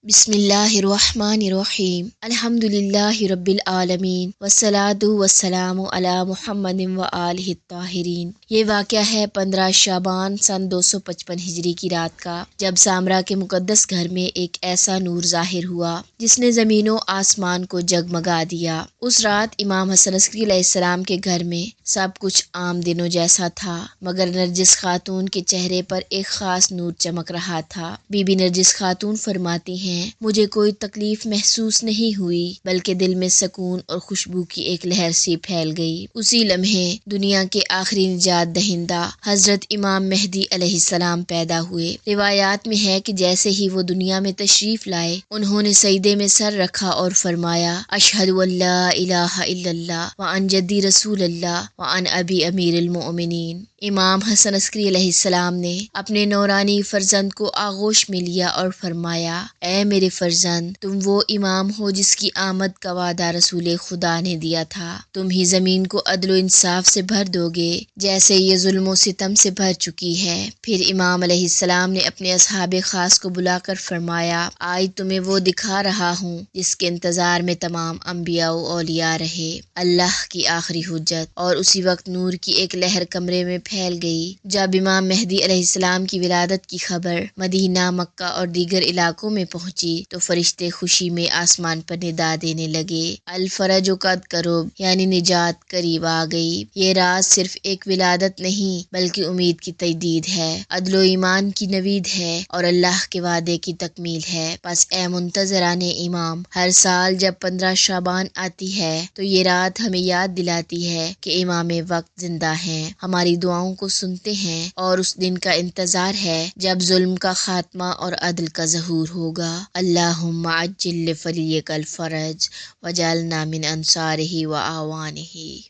बिस्मिल्लाहिर्रहमानिर्रहीम अल्हम्दुलिल्लाहि रब्बिल आलमीन वस्सलातु वस्सलामु अला मुहम्मदिन व आलिहि ताहिरीन। ये वाक़या है 15 शाबान सन 255 हिजरी की रात का, जब सामरा के मुकद्दस घर में एक ऐसा नूर ज़ाहिर हुआ जिसने ज़मीनों आसमान को जगमगा दिया। उस रात इमाम हसन अस्करी अलैहिस्सलाम के घर में सब कुछ आम दिनों जैसा था, मगर नरजिस खातून के चेहरे पर एक ख़ास नूर चमक रहा था। बीबी नरजिस खातून फरमाती हैं, मुझे कोई तकलीफ महसूस नहीं हुई, बल्कि दिल में सुकून और खुशबू की एक लहर सी फैल गई। उसी लम्हे दुनिया के आखिरी निजात दहिंदा हजरत इमाम मेहदी अलैहिस्सलाम पैदा हुए। रिवायात में है कि जैसे ही वो दुनिया में तशरीफ लाए, उन्होंने सजदे में सर रखा और फरमाया, अशहदु अल्ला इलाहा इल्लल्लाह व अन जद्दी रसूलल्लाह व अन अबी अमीरुल मोमिनीन। इमाम हसन अस्करी अलैहिस्सलाम ने अपने नौरानी फर्जंद को आगोश में लिया और फरमाया, ऐ मेरे फर्जंद, तुम वो इमाम हो जिसकी आमद का वादा रसूल खुदा ने दिया था। तुम ही जमीन को अदल इंसाफ से भर दोगे जैसे ये जुल्म सितम से भर चुकी है। फिर इमाम अलैहिस्सलाम ने अपने असहाबे खास को बुलाकर फरमाया, आज तुम्हें वो दिखा रहा हूँ जिसके इंतजार में तमाम अंबिया व औलिया रहे, अल्लाह की आखिरी हुज्जत। और उसी वक्त नूर की एक लहर कमरे में फैल गई। जब इमाम मेहदी अलैहिस्सलाम की विलादत की खबर मदीना, मक्का और दीगर इलाकों में पहुंची तो फरिश्ते खुशी में आसमान पर निदा देने लगे, अल फरज कद करूब, यानी निजात करीब आ गई। ये राज सिर्फ एक विलादत नहीं बल्कि उम्मीद की तजदीद है, अदलो ईमान की नवीद है और अल्लाह के वादे की तकमील है। बस ए मुंतजराने इमाम, हर साल जब 15 शाबान आती है तो ये रात हमें याद दिलाती है कि इमाम वक्त जिंदा हैं, हमारी दुआओं को सुनते हैं और उस दिन का इंतजार है जब जुल्म का खात्मा और अदल का ज़हूर होगा। अल्लाहुम्मा अज्जिल लिफ़लियकल फ़रज वजअलना मिन अंसारिही व आवानिही।